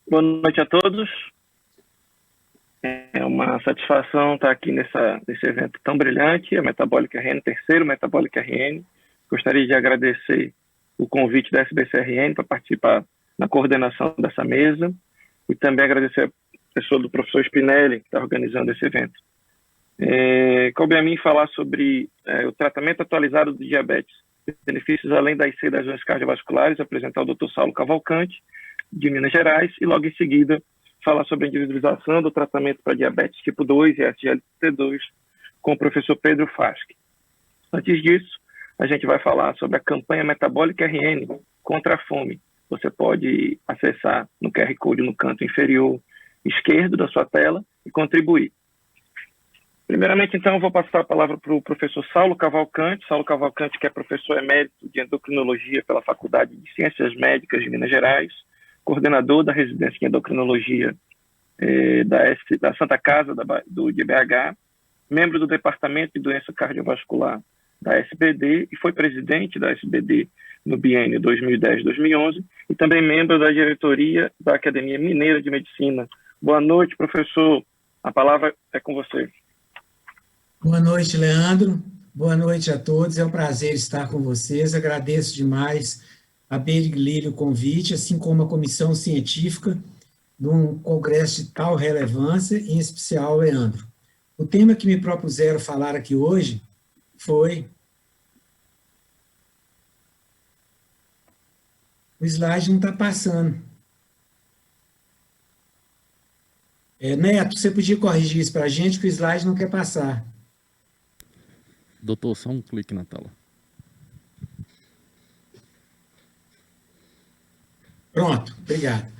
Boa noite a todos. É uma satisfação estar aqui nesse evento tão brilhante, a Metabolic RN, terceiro Metabolic RN. Gostaria de agradecer o convite da SBCRN para participar na coordenação dessa mesa e também agradecer a pessoa do professor Spinelli, que está organizando esse evento. Cabe a mim falar sobre o tratamento atualizado do diabetes, benefícios além das sedações cardiovasculares, apresentar o Dr. Saulo Cavalcante, de Minas Gerais, e logo em seguida falar sobre a individualização do tratamento para diabetes tipo 2 e SGLT2 com o professor Pedro Fasque. Antes disso, a gente vai falar sobre a campanha Metabolic RN contra a fome. Você pode acessar no QR Code no canto inferior esquerdo da sua tela e contribuir. Primeiramente, então, eu vou passar a palavra para o professor Saulo Cavalcante. Saulo Cavalcante, que é professor emérito de endocrinologia pela Faculdade de Ciências Médicas de Minas Gerais, coordenador da residência em endocrinologia da Santa Casa do IBH, membro do Departamento de Doença Cardiovascular da SBD e foi presidente da SBD no biênio 2010-2011 e também membro da diretoria da Academia Mineira de Medicina. Boa noite, professor. A palavra é com você. Boa noite, Leandro. Boa noite a todos. É um prazer estar com vocês. Agradeço demais a Berglili o convite, assim como a comissão científica de um congresso de tal relevância, em especial, Leandro. O tema que me propuseram falar aqui hoje foi... O slide não está passando. Neto, você podia corrigir isso para a gente, que o slide não quer passar. Doutor, só um clique na tela. Pronto, obrigado.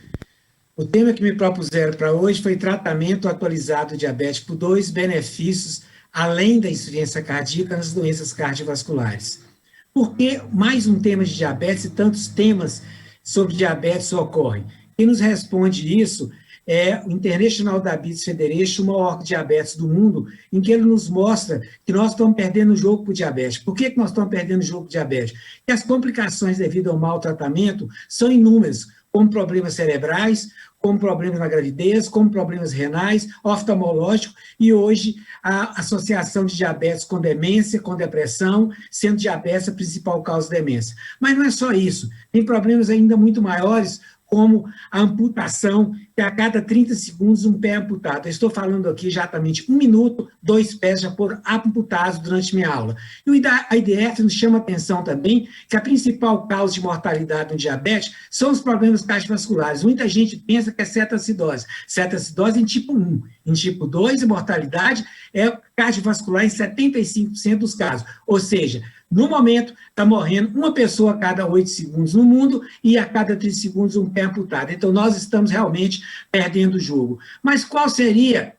O tema que me propuseram para hoje foi tratamento atualizado do diabetes tipo 2, benefícios além da insuficiência cardíaca nas doenças cardiovasculares. Por que mais um tema de diabetes e tantos temas sobre diabetes ocorrem? Quem nos responde isso é o International Diabetes Federation, o maior diabetes do mundo, em que ele nos mostra que nós estamos perdendo o jogo para o diabetes. Por que nós estamos perdendo o jogo para o diabetes? Porque as complicações devido ao mau tratamento são inúmeras, como problemas cerebrais, como problemas na gravidez, como problemas renais, oftalmológicos, e hoje a associação de diabetes com demência, com depressão, sendo diabetes a principal causa de demência. Mas não é só isso, tem problemas ainda muito maiores, como a amputação, que a cada 30 segundos um pé é amputado. Eu estou falando aqui exatamente 1 minuto, 2 pés já foram amputados durante minha aula. E o IDF nos chama a atenção também que a principal causa de mortalidade no diabetes são os problemas cardiovasculares. Muita gente pensa que é cetoacidose. Cetoacidose em tipo 1. Em tipo 2, a mortalidade é cardiovascular em 75% dos casos. Ou seja, no momento, está morrendo uma pessoa a cada 8 segundos no mundo e a cada 30 segundos um pé amputado. Então, nós estamos realmente perdendo o jogo. Mas qual seria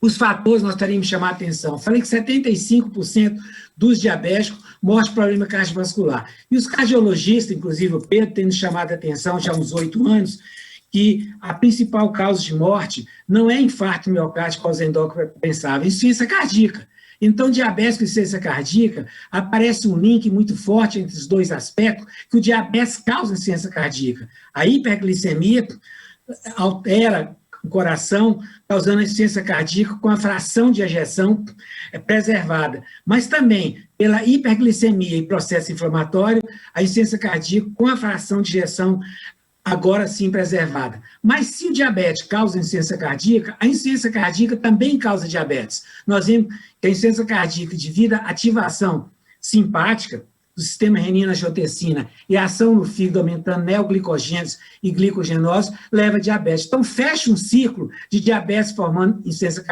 os fatores que nós estaríamos chamando a atenção? Falei que 75% dos diabéticos morrem de problema cardiovascular. E os cardiologistas, inclusive o Pedro, tem nos chamado a atenção já há uns 8 anos, que a principal causa de morte não é infarto miocárdico causa endócrina pensável, é insuficiência cardíaca. Então, diabetes com insuficiência cardíaca, aparece um link muito forte entre os dois aspectos, que o diabetes causa insuficiência cardíaca. A hiperglicemia altera o coração, causando insuficiência cardíaca com a fração de ejeção preservada. Mas também, pela hiperglicemia e processo inflamatório, a insuficiência cardíaca com a fração de ejeção agora sim preservada. Mas se o diabetes causa insuficiência cardíaca, a insuficiência cardíaca também causa diabetes. Nós vimos que a insuficiência cardíaca, devido à ativação simpática do sistema renina-angiotensina e a ação no fígado aumentando neoglicogênios e glicogenose, leva a diabetes. Então, fecha um ciclo de diabetes formando insuficiência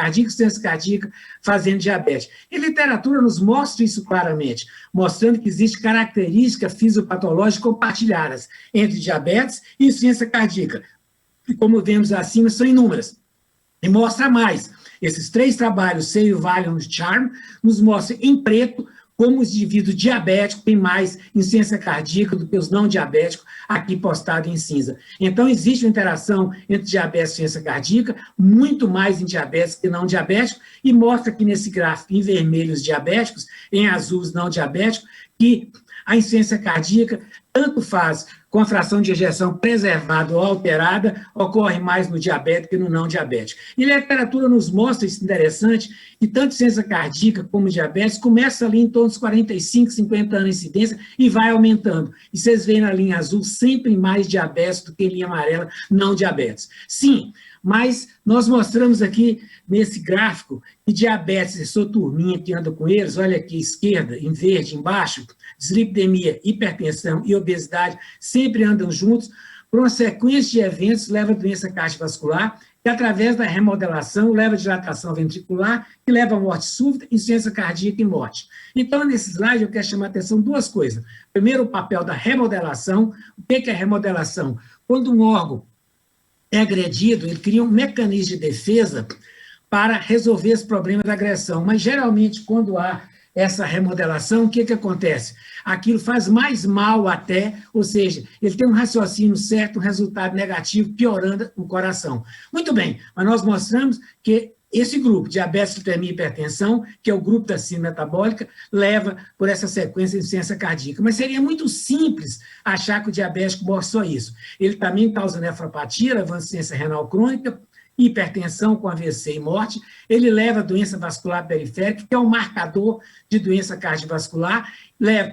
cardíaca fazendo diabetes. E a literatura nos mostra isso claramente, mostrando que existe características fisiopatológicas compartilhadas entre diabetes e insuficiência cardíaca. E como vemos acima, são inúmeras. E mostra mais. Esses 3 trabalhos, Seio, Valium e Charm, nos mostram em preto como os indivíduos diabéticos têm mais insuficiência cardíaca do que os não diabéticos, aqui postado em cinza. Então, existe uma interação entre diabetes e insuficiência cardíaca, muito mais em diabetes que não diabéticos, e mostra aqui nesse gráfico, em vermelho, os diabéticos, em azul, os não diabéticos, que a insuficiência cardíaca tanto faz com a fração de ejeção preservada ou alterada, ocorre mais no diabético que no não diabético. E a literatura nos mostra isso interessante, que tanto ciência cardíaca como diabetes começa ali em torno dos 45, 50 anos de incidência e vai aumentando. E vocês veem na linha azul sempre mais diabetes do que linha amarela, não diabetes. Sim, mas nós mostramos aqui nesse gráfico que diabetes, essa turminha que anda com eles, olha aqui à esquerda, em verde, embaixo, dislipidemia, hipertensão e obesidade sempre andam juntos, por uma sequência de eventos leva a doença cardiovascular, que através da remodelação leva a dilatação ventricular, que leva a morte súbita, insuficiência cardíaca e morte. Então, nesse slide, eu quero chamar a atenção duas coisas. Primeiro, o papel da remodelação. O que é remodelação? Quando um órgão é agredido, ele cria um mecanismo de defesa para resolver esse problema da agressão. Mas, geralmente, quando há essa remodelação, o que acontece? Aquilo faz mais mal até, ou seja, ele tem um raciocínio certo, um resultado negativo, piorando o coração. Muito bem, mas nós mostramos que esse grupo, diabetes, dislipidemia e hipertensão, que é o grupo da síndrome metabólica, leva por essa sequência de insuficiência cardíaca. Mas seria muito simples achar que o diabético morre só isso. Ele também causa nefropatia, levando a insuficiência renal crônica, hipertensão com AVC e morte, ele leva a doença vascular periférica, que é um marcador de doença cardiovascular,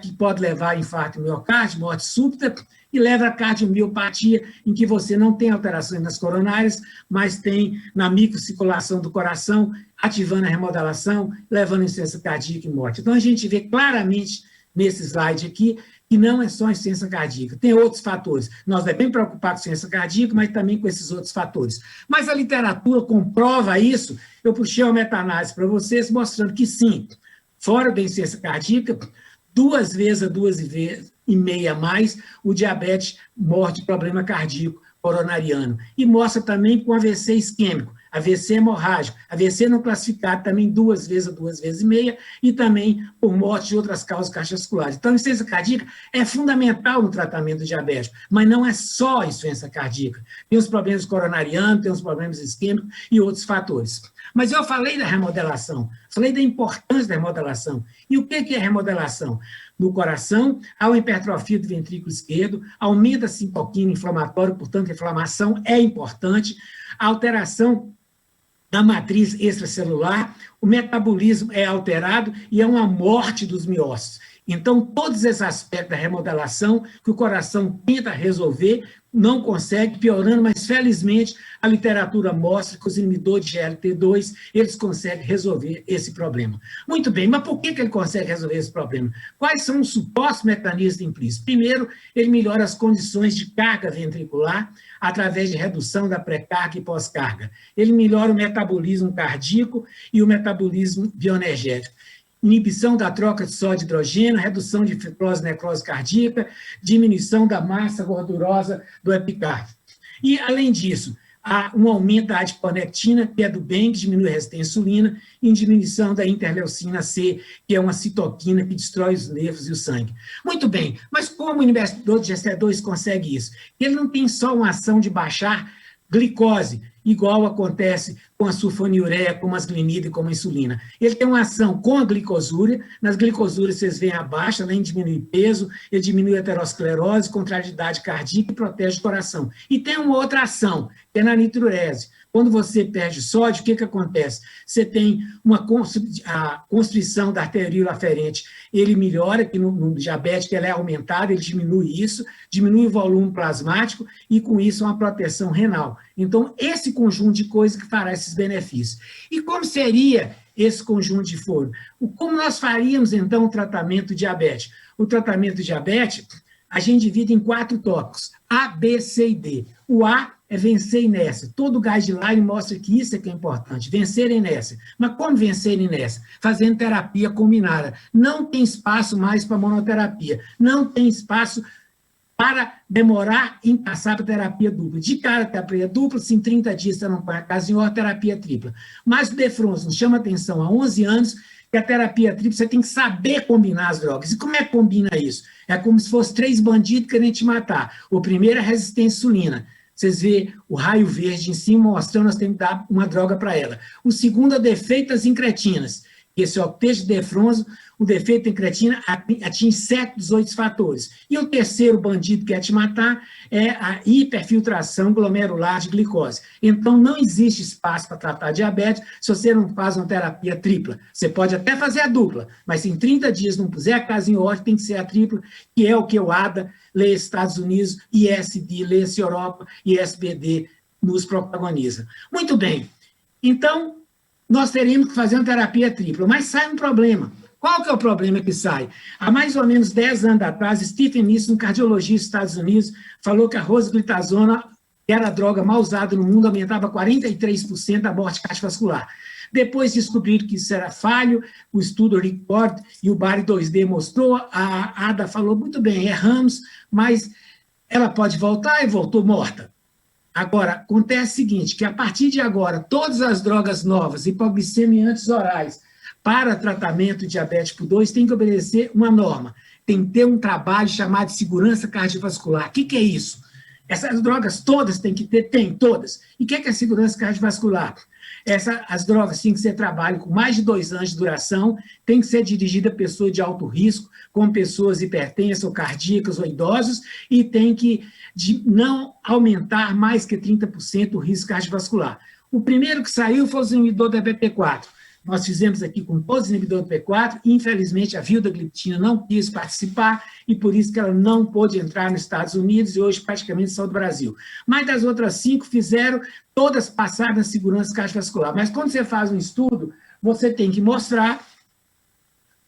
que pode levar a infarto miocárdio, morte súbita, e leva a cardiomiopatia, em que você não tem alterações nas coronárias, mas tem na microcirculação do coração, ativando a remodelação, levando a insuficiência cardíaca e morte. Então, a gente vê claramente nesse slide aqui, que não é só a insuficiência cardíaca, tem outros fatores. Nós devemos preocupar com a insuficiência cardíaca, mas também com esses outros fatores. Mas a literatura comprova isso. Eu puxei uma meta-análise para vocês, mostrando que sim, fora da insuficiência cardíaca, 2 vezes a 2,5 mais, o diabetes morre de problema cardíaco coronariano. E mostra também com AVC isquêmico, AVC hemorrágico, AVC não classificado também 2 vezes a 2,5 e também por morte de outras causas cardiovasculares. Então, a insuficiência cardíaca é fundamental no tratamento do diabético, mas não é só a insuficiência cardíaca. Tem os problemas coronarianos, tem os problemas isquêmicos e outros fatores. Mas eu falei da remodelação, falei da importância da remodelação. E o que é remodelação? No coração, há uma hipertrofia do ventrículo esquerdo, aumenta a citoquina inflamatória, portanto, a inflamação é importante, a alteração da matriz extracelular, o metabolismo é alterado e é uma morte dos miócitos. Então, todos esses aspectos da remodelação que o coração tenta resolver, não consegue, piorando, mas felizmente a literatura mostra que os inibidores de GLT2, eles conseguem resolver esse problema. Muito bem, mas por que ele consegue resolver esse problema? Quais são os supostos mecanismos implícitos? Primeiro, ele melhora as condições de carga ventricular através de redução da pré-carga e pós-carga. Ele melhora o metabolismo cardíaco e o metabolismo bioenergético. Inibição da troca de sódio e hidrogênio, redução de fibrose e necrose cardíaca, diminuição da massa gordurosa do epicárdio. E, além disso, há um aumento da adiponectina, que é do bem, que diminui a resistência à insulina, e diminuição da interleucina C, que é uma citoquina que destrói os nervos e o sangue. Muito bem, mas como o inibidor de GLT2 consegue isso? Ele não tem só uma ação de baixar glicose, igual acontece com a sulfonilureia, como as glinidas e como a insulina. Ele tem uma ação com a glicosúria, nas glicosúrias vocês veem abaixo, além de diminuir peso, ele diminui a aterosclerose, contrariedade cardíaca e protege o coração. E tem uma outra ação, que é na nitrurese. Quando você perde sódio, o que acontece? Você tem a constrição da arteríola aferente, ele melhora, que no diabético ela é aumentada, ele diminui isso, diminui o volume plasmático e com isso uma proteção renal. Então, esse conjunto de coisas que fará esses benefícios. E como seria esse conjunto de fórmula? Como nós faríamos, então, o tratamento diabético? O tratamento diabético, a gente divide em 4 tópicos, A, B, C e D. O A é vencer a inércia. Todo guideline mostra que isso é que é importante, vencer a inércia. Mas como vencer a inércia? Fazendo terapia combinada. Não tem espaço mais para monoterapia. Não tem espaço para demorar em passar para terapia dupla. De cara, terapia dupla, se em 30 dias você não põe a casa em ordem, terapia tripla. Mas o Defronso nos chama atenção há 11 anos que a terapia tripla, você tem que saber combinar as drogas. E como é que combina isso? É como se fosse 3 bandidos querendo te matar. O primeiro é a resistência à insulina. Vocês vê o raio verde em cima mostrando que nós temos que dar uma droga para ela. O segundo é defeito das incretinas, esse é o texto de Defronzo, o defeito em creatina atinge 7 dos 8 fatores. E o terceiro bandido que quer te matar é a hiperfiltração glomerular de glicose. Então, não existe espaço para tratar diabetes se você não faz uma terapia tripla. Você pode até fazer a dupla, mas se em 30 dias não puser a casa em ordem, tem que ser a tripla, que é o que o ADA, lê Estados Unidos, ISD, lê Europa e SBD nos protagoniza. Muito bem. Então, nós teríamos que fazer uma terapia tripla, mas sai um problema. Qual que é o problema que sai? Há mais ou menos 10 anos atrás, Stephen Nissen, um cardiologista dos Estados Unidos, falou que a rosiglitazona, que era a droga mal usada no mundo, aumentava 43% da morte cardiovascular. Depois descobriram que isso era falho, o estudo Record e o BARI 2D mostrou, a ADA falou, muito bem, erramos, mas ela pode voltar e voltou morta. Agora, acontece o seguinte, que a partir de agora, todas as drogas novas, hipoglicemiantes orais, para tratamento de diabetes tipo 2, tem que obedecer uma norma. Tem que ter um trabalho chamado de segurança cardiovascular. O que é isso? Essas drogas todas têm que ter? Tem, todas. E o que é segurança cardiovascular? As drogas têm que ser trabalho com mais de 2 anos de duração, tem que ser dirigida a pessoas de alto risco, como pessoas hipertensas ou cardíacas ou idosos, e tem que não aumentar mais que 30% o risco cardiovascular. O primeiro que saiu foi o inibidor da BP4. Nós fizemos aqui com todos os inibidores do P4, infelizmente a vildagliptina não quis participar e por isso que ela não pôde entrar nos Estados Unidos e hoje praticamente só do Brasil. Mas das outras 5 fizeram, todas passaram na segurança cardiovascular. Mas quando você faz um estudo, você tem que mostrar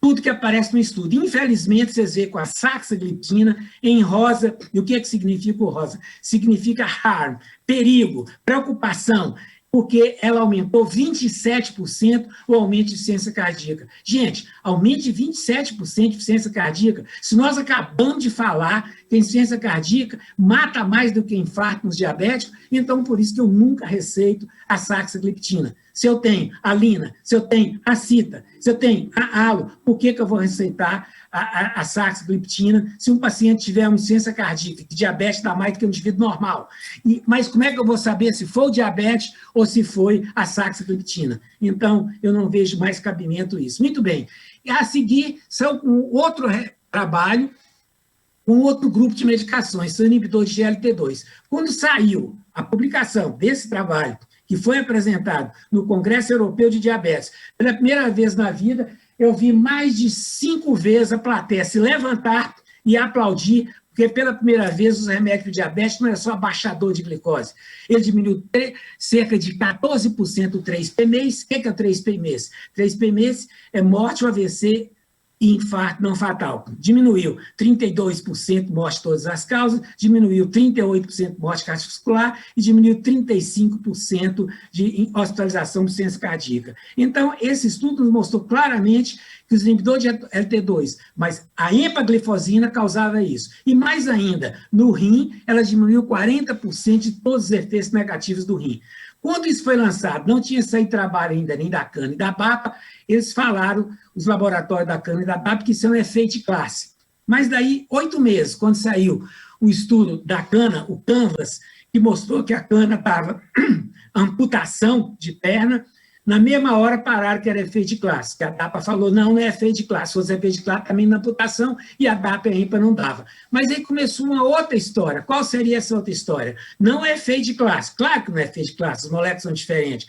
tudo que aparece no estudo. Infelizmente, vocês veem com a saxagliptina em rosa, e o que significa o rosa? Significa harm, perigo, preocupação, porque ela aumentou 27% o aumento de insuficiência cardíaca. Gente, aumento de 27% de insuficiência cardíaca, se nós acabamos de falar que a insuficiência cardíaca mata mais do que infarto nos diabéticos, então por isso que eu nunca receito a saxagliptina. Se eu tenho a lina, se eu tenho a cita, se eu tenho a alo, por que eu vou receitar a saxagliptina se um paciente tiver uma insuficiência cardíaca, que diabetes dá mais do que um indivíduo normal? Mas como é que eu vou saber se foi o diabetes ou se foi a saxagliptina? Então, eu não vejo mais cabimento isso. Muito bem. E a seguir, são um outro trabalho, um outro grupo de medicações, são inibidores de GLT2. Quando saiu a publicação desse trabalho, que foi apresentado no Congresso Europeu de Diabetes, pela primeira vez na vida, eu vi mais de 5 vezes a plateia se levantar e aplaudir, porque pela primeira vez os remédios de diabetes não é só abaixador de glicose. Ele diminuiu cerca de 14% o 3-PMES. O que é o 3-PMES? 3-PMES é morte ou AVC e infarto não fatal. Diminuiu 32% morte de todas as causas, diminuiu 38% morte cardiovascular e diminuiu 35% de hospitalização de insuficiência cardíaca. Então, esse estudo nos mostrou claramente que os inibidores de LT2, mas a empaglifosina causava isso. E mais ainda, no rim, ela diminuiu 40% de todos os efeitos negativos do rim. Quando isso foi lançado, não tinha saído trabalho ainda nem da CAN e da BAPA, eles falaram, os laboratórios da CAN e da BAPA, que isso é um efeito de classe. Mas daí, 8 meses, quando saiu o estudo da cana, o CANVAS, que mostrou que a cana estava amputação de perna, na mesma hora pararam que era efeito de classe, que a DAPA falou, não é efeito de classe, se fosse efeito de classe também na amputação, e a DAPA e a INPA não dava. Mas aí começou uma outra história. Qual seria essa outra história? Não é efeito de classe, claro que não é efeito de classe, as moléculas são diferentes.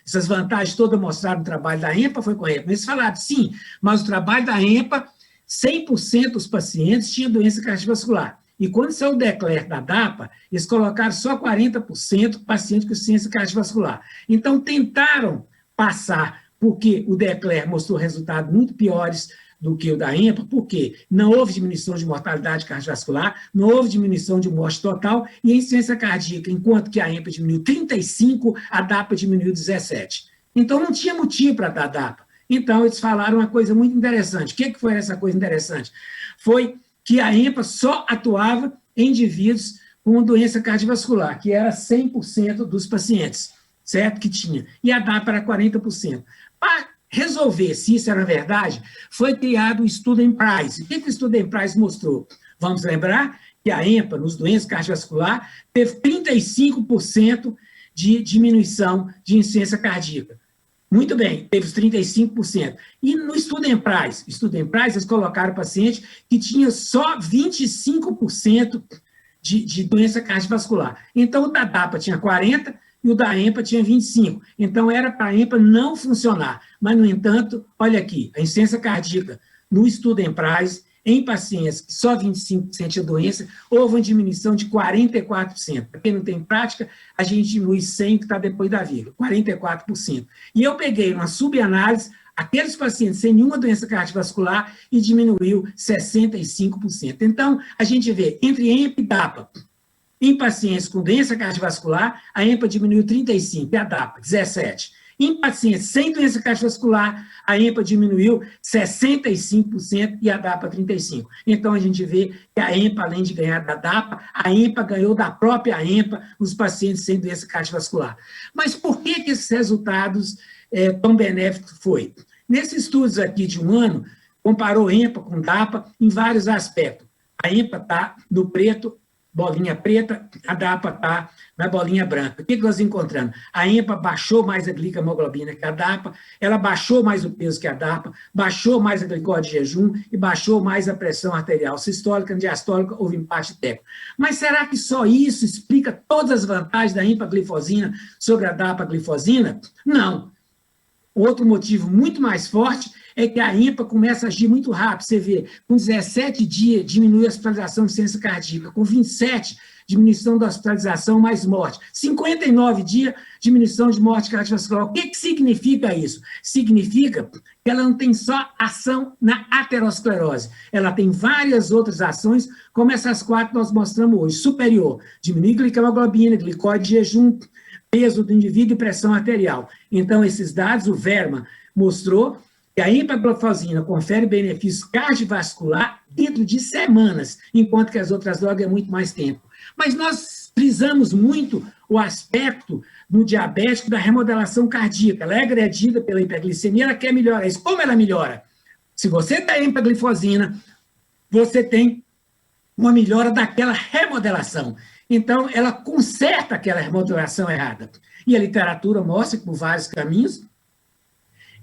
Essas vantagens todas mostraram no trabalho da INPA, foi com a INPA. Eles falaram, sim, mas o trabalho da INPA, 100% dos pacientes tinham doença cardiovascular. E quando saiu o declare da DAPA, eles colocaram só 40% pacientes com insuficiência cardiovascular. Então, tentaram passar, porque o declare mostrou resultados muito piores do que o da EMPA, porque não houve diminuição de mortalidade cardiovascular, não houve diminuição de morte total, e a insuficiência cardíaca, enquanto que a EMPA diminuiu 35%, a DAPA diminuiu 17%. Então, não tinha motivo para dar DAPA. Então, eles falaram uma coisa muito interessante. O que foi essa coisa interessante? Foi que a EMPA só atuava em indivíduos com doença cardiovascular, que era 100% dos pacientes, certo? Que tinha. E a DAPA era 40%. Para resolver se isso era verdade, foi criado o Student-Price. O que o Student-Price mostrou? Vamos lembrar que a EMPA, nos doenças cardiovasculares, teve 35% de diminuição de insuficiência cardíaca. Muito bem, teve os 35%. E no estudo EMPRAIS, eles colocaram paciente que tinha só 25% de doença cardiovascular. Então, o da DAPA tinha 40% e o da EMPA tinha 25%. Então, era para a EMPA não funcionar. Mas, no entanto, olha aqui, a insuficiência cardíaca no estudo EMPRAIS, em pacientes que só 25% tinha doença, houve uma diminuição de 44%. Para quem não tem prática, a gente diminui 100, que está depois da vírgula, 44%. E eu peguei uma subanálise, aqueles pacientes sem nenhuma doença cardiovascular, e diminuiu 65%. Então, a gente vê, entre EMPA e DAPA, em pacientes com doença cardiovascular, a EMPA diminuiu 35%, e a DAPA, 17%. Em pacientes sem doença cardiovascular, a EMPA diminuiu 65% e a DAPA 35%. Então, a gente vê que a EMPA, além de ganhar da DAPA, a EMPA ganhou da própria EMPA nos pacientes sem doença cardiovascular. Mas por que esses resultados tão benéficos foi? Nesses estudos aqui de um ano, comparou EMPA com DAPA em vários aspectos. A EMPA está no preto, bolinha preta, a DAPA está na bolinha branca. O que nós encontramos? A EMPA baixou mais a glicohemoglobina que a DAPA, ela baixou mais o peso que a DAPA, baixou mais a glicose de jejum e baixou mais a pressão arterial sistólica, diastólica, houve empate técnico. Mas será que só isso explica todas as vantagens da empaglifosina sobre a DAPA-glifosina? Não. Outro motivo muito mais forte é que a EMPA começa a agir muito rápido. Você vê, com 17 dias, diminui a hospitalização de insuficiência cardíaca, com 27, diminuição da hospitalização mais morte, 59 dias, diminuição de morte cardiovascular. O que significa isso? Significa que ela não tem só ação na aterosclerose, ela tem várias outras ações, como essas 4 que nós mostramos hoje. Superior, diminuir glicohemoglobina, glicose de jejum, peso do indivíduo e pressão arterial. Então, esses dados, o Verma mostrou que a empaglifosina confere benefícios cardiovascular dentro de semanas, enquanto que as outras drogas é muito mais tempo. Mas nós frisamos muito o aspecto no diabético da remodelação cardíaca. Ela é agredida pela hiperglicemia, ela quer melhorar isso. Como ela melhora? Se você dá empaglifosina, você tem uma melhora daquela remodelação. Então, ela conserta aquela remodelação errada. E a literatura mostra que, por vários caminhos,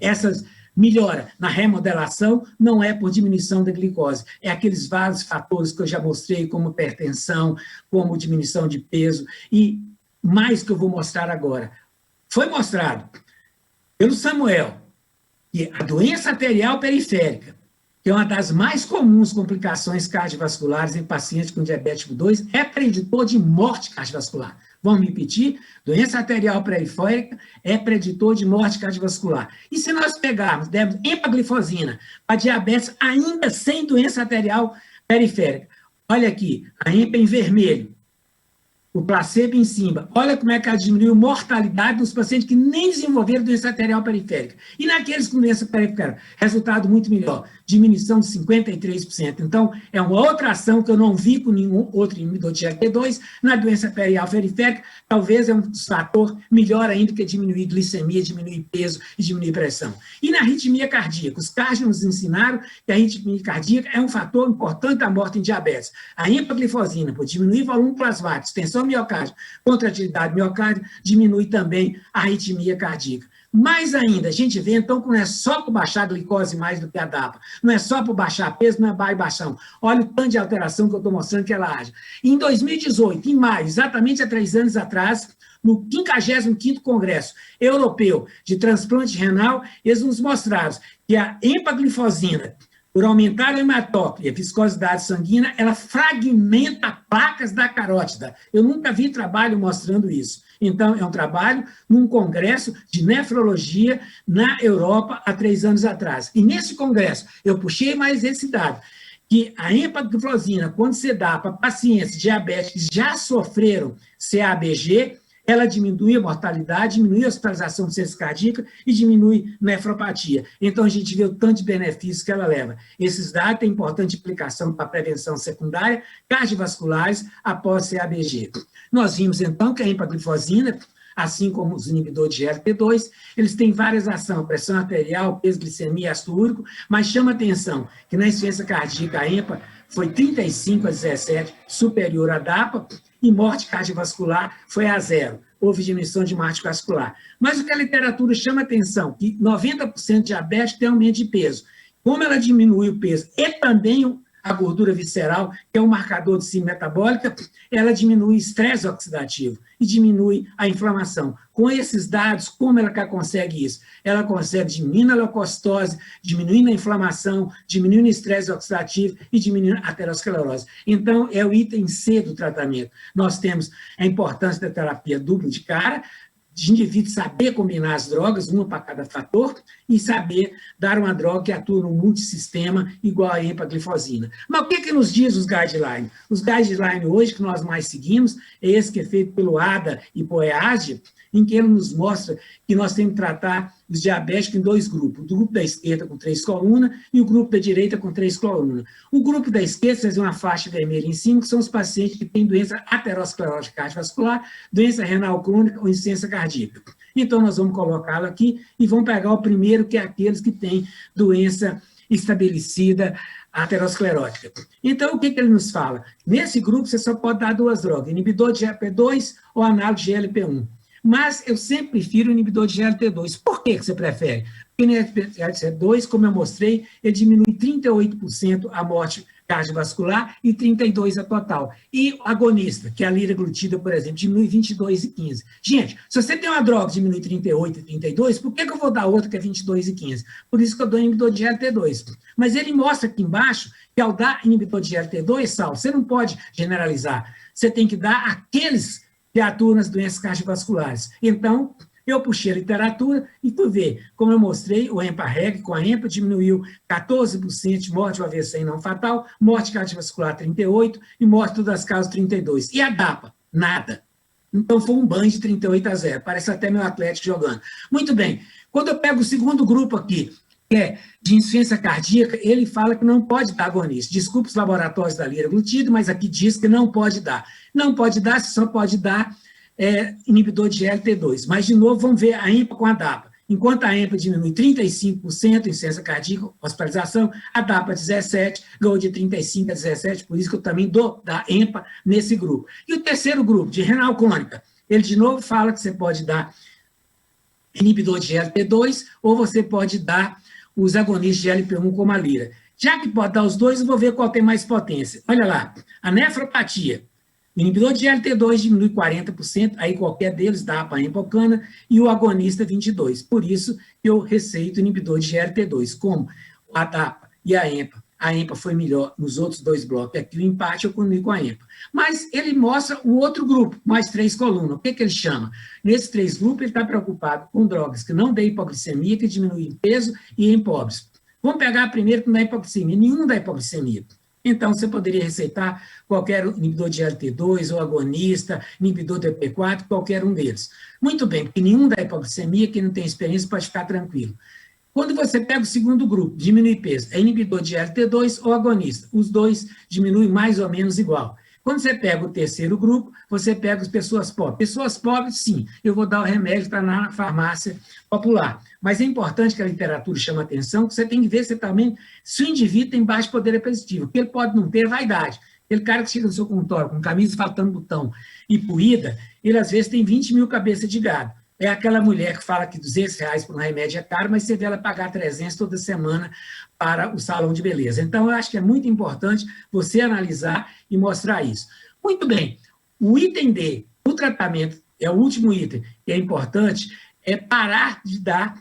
essas melhora na remodelação não é por diminuição da glicose, é aqueles vários fatores que eu já mostrei, como hipertensão, como diminuição de peso, e mais que eu vou mostrar agora. Foi mostrado pelo Samuel que a doença arterial periférica, que é uma das mais comuns complicações cardiovasculares em pacientes com diabetes tipo 2, é preditor de morte cardiovascular. Vamos repetir? Doença arterial periférica é preditor de morte cardiovascular. E se nós dermos empaglifosina para diabetes ainda sem doença arterial periférica, olha aqui, a EMPA em vermelho, o placebo em cima, olha como é que ela diminuiu a mortalidade dos pacientes que nem desenvolveram doença arterial periférica. E naqueles com doença periférica, resultado muito melhor, diminuição de 53%. Então, é uma outra ação que eu não vi com nenhum outro inibidor de GLP-2 na doença arterial periférica, talvez é um fator melhor ainda que diminuir glicemia, diminuir peso e diminuir pressão. E na arritmia cardíaca, os cardios nos ensinaram que a arritmia cardíaca é um fator importante da morte em diabetes. A empaglifosina, por diminuir o volume plasmático, extensão miocárdio, contratilidade miocárdio, diminui também a arritmia cardíaca. Mais ainda, a gente vê, então, que não é só por baixar a glicose mais do que a DAPA, não é só por baixar peso, não é baixão. Olha o tanto de alteração que eu estou mostrando que ela age. Em 2018, em maio, exatamente há 3 anos atrás, no 55º Congresso Europeu de Transplante Renal, eles nos mostraram que a empaglifosina, por aumentar a hematócrita e a viscosidade sanguínea, ela fragmenta placas da carótida. Eu nunca vi trabalho mostrando isso. Então, é um trabalho num congresso de nefrologia na Europa há 3 anos atrás. E nesse congresso, eu puxei mais esse dado, que a empaglifosina, quando se dá para pacientes diabéticos que já sofreram CABG, ela diminui a mortalidade, diminui a hospitalização de insuficiência cardíaca e diminui nefropatia. Então, a gente vê o tanto de benefícios que ela leva. Esses dados têm importante implicação para a prevenção secundária, cardiovasculares, após CABG. Nós vimos, então, que a empaglifosina, assim como os inibidores de GLP-2, eles têm várias ações, pressão arterial, peso, glicemia, ácido úrico, mas chama atenção que na insuficiência cardíaca a EMPA foi 35 a 17, superior à DAPA, e morte cardiovascular foi a 0. houve diminuição de morte vascular. Mas o que a literatura chama atenção, que 90% de diabetes tem aumento de peso. Como ela diminui o peso e também a gordura visceral, que é um marcador de síndrome metabólica, ela diminui o estresse oxidativo e diminui a inflamação. Com esses dados, como ela consegue isso? Ela consegue diminuir a leucocitose, diminuindo a inflamação, diminuindo o estresse oxidativo e diminuindo a aterosclerose. Então, é o item C do tratamento. Nós temos a importância da terapia dupla de cara, de indivíduo saber combinar as drogas, uma para cada fator, e saber dar uma droga que atua no multissistema, igual a empaglifosina. Mas o que nos diz os guidelines? Os guidelines hoje que nós mais seguimos é esse que é feito pelo ADA e por EASD, em que ele nos mostra que nós temos que tratar os diabéticos em dois grupos, o grupo da esquerda com 3 colunas e o grupo da direita com 3 colunas. O grupo da esquerda, faz uma faixa vermelha em cima, que são os pacientes que têm doença aterosclerótica cardiovascular, doença renal crônica ou insuficiência cardíaca. Então, nós vamos colocá-lo aqui e vamos pegar o primeiro, que é aqueles que têm doença estabelecida aterosclerótica. Então, o que ele nos fala? Nesse grupo, você só pode dar 2 drogas, inibidor de GLP-2 ou análogo de GLP-1. Mas eu sempre prefiro o inibidor de GLT2. Por que você prefere? Porque no GLT2, como eu mostrei, ele diminui 38% a morte cardiovascular e 32% a total. E o agonista, que é a liraglutida, por exemplo, diminui 22 e 15. Gente, se você tem uma droga que diminui 38 e 32, por que eu vou dar outra que é 22 e 15? Por isso que eu dou inibidor de GLT2. Mas ele mostra aqui embaixo que ao dar inibidor de GLT2, Saulo, você não pode generalizar. Você tem que dar aqueles que atuam nas doenças cardiovasculares. Então, eu puxei a literatura e fui ver, como eu mostrei, o EMPA-REG com a EMPA diminuiu 14% de morte do AVC não fatal, morte cardiovascular 38% e morte todas as causas 32%. E a DAPA? Nada. Então, foi um banho de 38-0. Parece até meu Atlético jogando. Muito bem. Quando eu pego o segundo grupo aqui, que é de insuficiência cardíaca, ele fala que não pode dar agonista. Desculpe os laboratórios da liraglutida, mas aqui diz que não pode dar. Não pode dar, só pode dar inibidor de GLT2. Mas, de novo, vamos ver a EMPA com a DAPA. Enquanto a EMPA diminui 35% em insuficiência cardíaca, hospitalização, a DAPA 17%, ganhou de 35% a 17%, por isso que eu também dou da EMPA nesse grupo. E o terceiro grupo, de renal crônica, ele, de novo, fala que você pode dar inibidor de GLP2 ou você pode dar os agonistas de GLP-1 como a lira. Já que pode dar os dois, eu vou ver qual tem mais potência. Olha lá, a nefropatia. O inibidor de GLT2 diminui 40%, aí qualquer deles dá para a empocana, e o agonista 22%. Por isso, eu receito o inibidor de GLT2, como a DAPA e a EMPA. A EMPA foi melhor nos outros 2 blocos, aqui o empate eu comigo com a EMPA. Mas ele mostra o outro grupo, mais 3 colunas. O que ele chama? Nesses 3 grupos, ele está preocupado com drogas que não dão hipoglicemia, que diminuem peso e em pobres. Vamos pegar primeiro que não dá hipoglicemia. Nenhum dá hipoglicemia. Então, você poderia receitar qualquer inibidor de GLT2, ou agonista, inibidor de EP4, qualquer um deles. Muito bem, porque nenhum dá hipoglicemia, quem não tem experiência pode ficar tranquilo. Quando você pega o segundo grupo, diminui peso, é inibidor de GLT2 ou agonista. Os dois diminuem mais ou menos igual. Quando você pega o terceiro grupo, você pega as pessoas pobres. Pessoas pobres, sim, eu vou dar o remédio que está na farmácia popular. Mas é importante que a literatura chame a atenção, que você tem que ver se o indivíduo tem baixo poder aquisitivo, porque ele pode não ter vaidade. Aquele cara que chega no seu consultório com camisa faltando botão e poída, ele às vezes tem 20 mil cabeças de gado. É aquela mulher que fala que R$200 por um remédio é caro, mas você vê ela pagar 300 toda semana para o salão de beleza. Então, eu acho que é muito importante você analisar e mostrar isso. Muito bem, o item D, o tratamento, é o último item que é importante, é parar de dar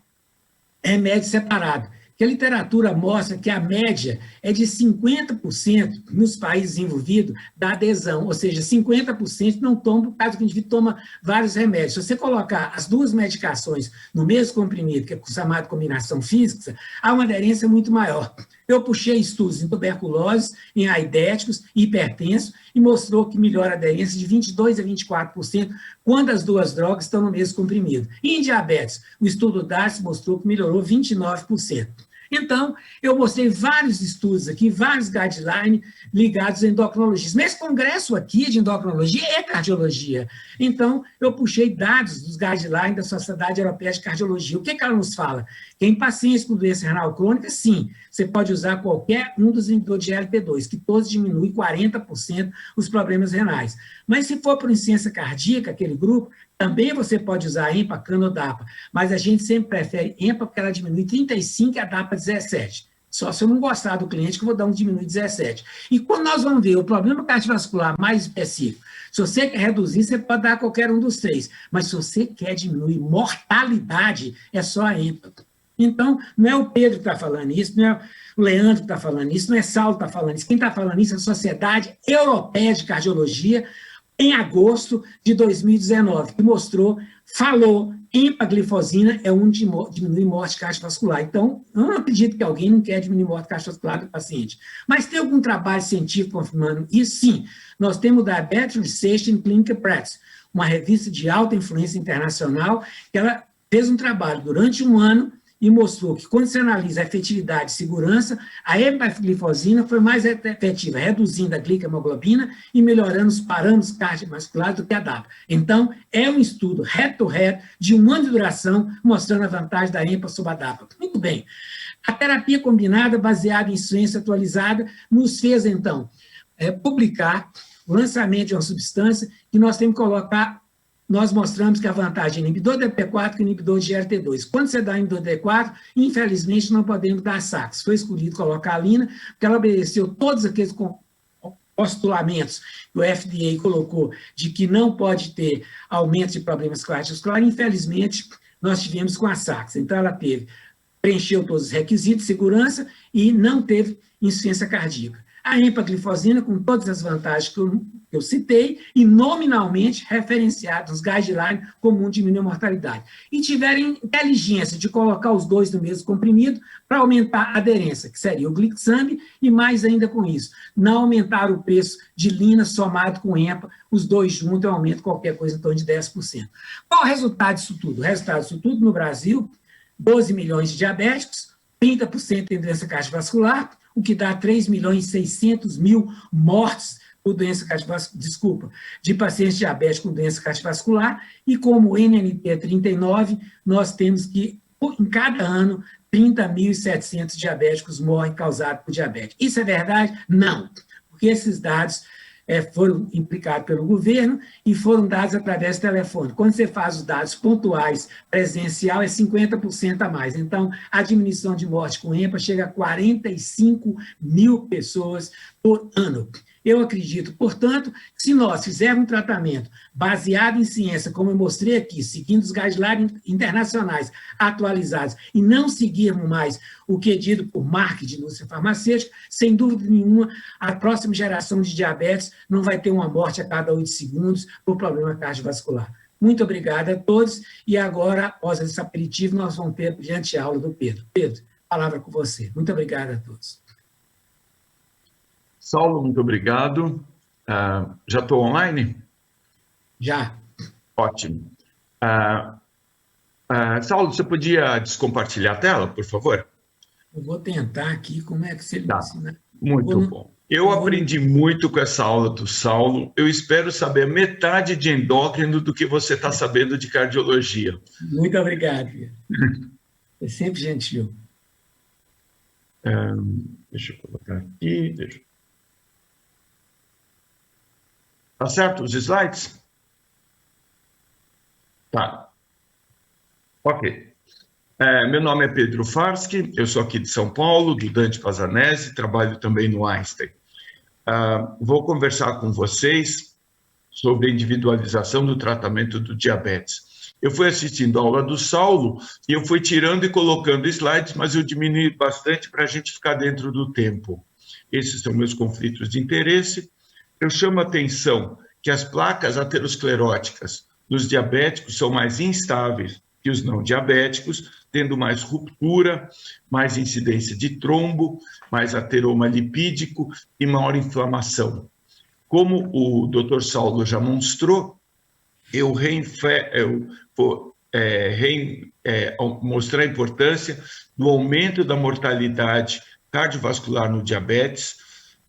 remédio separado. Que a literatura mostra que a média é de 50% nos países envolvidos da adesão, ou seja, 50% não tomam, por causa que o indivíduo toma vários remédios. Se você colocar as 2 medicações no mesmo comprimido, que é chamado combinação física, há uma aderência muito maior. Eu puxei estudos em tuberculose, em aidéticos, hipertensos, e mostrou que melhora a aderência de 22% a 24% quando as 2 drogas estão no mesmo comprimido. E em diabetes, o estudo DARS mostrou que melhorou 29%. Então, eu mostrei vários estudos aqui, vários guidelines ligados à endocrinologia. Mas esse congresso aqui de endocrinologia é cardiologia. Então, eu puxei dados dos guidelines da Sociedade Europeia de Cardiologia. O que ela nos fala? Que em pacientes com doença renal crônica, sim, você pode usar qualquer um dos inibidores de GLP-2, que todos diminuem 40% os problemas renais. Mas se for por insuficiência cardíaca, aquele grupo, também você pode usar a EMPA, Canodapa, mas a gente sempre prefere EMPA porque ela diminui 35 e a DAPA 17. Só se eu não gostar do cliente que eu vou dar um diminui 17. E quando nós vamos ver o problema cardiovascular mais específico, se você quer reduzir, você pode dar qualquer um dos três, mas se você quer diminuir mortalidade, é só a EMPA. Então, não é o Pedro que está falando isso, não é o Leandro que está falando isso, não é Saulo que está falando isso. Quem está falando isso é a Sociedade Europeia de Cardiologia, em agosto de 2019, que falou, empaglifosina é diminui morte cardiovascular. Então, eu não acredito que alguém não quer diminuir morte cardiovascular do paciente. Mas tem algum trabalho científico confirmando isso? Sim. Nós temos o Diabetes Research in Clinical Practice, uma revista de alta influência internacional, que ela fez um trabalho durante um ano e mostrou que, quando se analisa a efetividade e segurança, a empaglifosina foi mais efetiva, reduzindo a glicemoglobina e melhorando os parâmetros cardiovasculares do que a DAPA. Então, é um estudo head-to-head de um ano de duração, mostrando a vantagem da EMPA sobre a DAPA. Muito bem. A terapia combinada, baseada em ciência atualizada, nos fez, então, publicar o lançamento de uma substância que nós temos que colocar. Nós mostramos que a vantagem é inibidor de DP4 e inibidor de GLT2. Quando você dá inibidor de DP4, infelizmente não podemos dar sax. Foi escolhido colocar a Lina, porque ela obedeceu todos aqueles postulamentos que o FDA colocou de que não pode ter aumento de problemas cardiovasculares. Infelizmente, nós tivemos com a sax. Então, ela preencheu todos os requisitos de segurança e não teve insuficiência cardíaca. A empaglifosina, com todas as vantagens que eu citei, e nominalmente referenciados nos guidelines como diminuir a mortalidade. E tiveram inteligência de colocar os dois no mesmo comprimido para aumentar a aderência, que seria o Glixambi, e mais ainda com isso, não aumentar o preço de Lina somado com EMPA, os dois juntos, eu aumento qualquer coisa em torno de 10%. Qual o resultado disso tudo? O resultado disso tudo, no Brasil, 12 milhões de diabéticos, 30% em doença cardiovascular, o que dá 3.600.000 mortes por doença cardiovascular, de pacientes diabéticos com doença cardiovascular, e como NNT é 39, nós temos que, em cada ano, 30.700 diabéticos morrem causados por diabetes. Isso é verdade? Não, porque esses dados foram implicados pelo governo e foram dados através do telefone. Quando você faz os dados pontuais presencial, é 50% a mais. Então, a diminuição de morte com EMPA chega a 45.000 pessoas por ano. Eu acredito, portanto, que se nós fizermos um tratamento baseado em ciência, como eu mostrei aqui, seguindo os guidelines internacionais atualizados, e não seguirmos mais o que é dito por marketing de indústria farmacêutica, sem dúvida nenhuma, a próxima geração de diabetes não vai ter uma morte a cada 8 segundos por problema cardiovascular. Muito obrigada a todos, e agora, após esse aperitivo, nós vamos ter diante a aula do Pedro. Pedro, palavra com você. Muito obrigado a todos. Saulo, muito obrigado. Já estou online? Já. Ótimo. Saulo, você podia descompartilhar a tela, por favor? Eu vou tentar aqui, como é que você me ensina. Muito bom. Eu aprendi muito com essa aula do Saulo. Eu espero saber metade de endócrino do que você está sabendo de cardiologia. Muito obrigado. É sempre gentil. Deixa eu colocar aqui. Tá certo os slides? Tá. Ok. Meu nome é Pedro Farsky, eu sou aqui de São Paulo, do Dante Pazanese, trabalho também no Einstein. Vou conversar com vocês sobre a individualização do tratamento do diabetes. Eu fui assistindo a aula do Saulo e eu fui tirando e colocando slides, mas eu diminui bastante para a gente ficar dentro do tempo. Esses são meus conflitos de interesse. Eu chamo a atenção que as placas ateroscleróticas nos diabéticos são mais instáveis que os não diabéticos, tendo mais ruptura, mais incidência de trombo, mais ateroma lipídico e maior inflamação. Como o Dr. Saulo já mostrou, eu mostrar a importância do aumento da mortalidade cardiovascular no diabetes,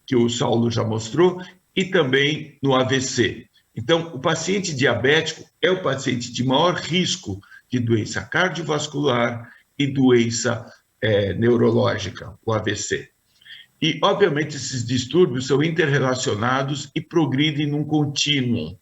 que o Saulo já mostrou, e também no AVC. Então, o paciente diabético é o paciente de maior risco de doença cardiovascular e doença neurológica, o AVC. E, obviamente, esses distúrbios são interrelacionados e progridem num contínuo.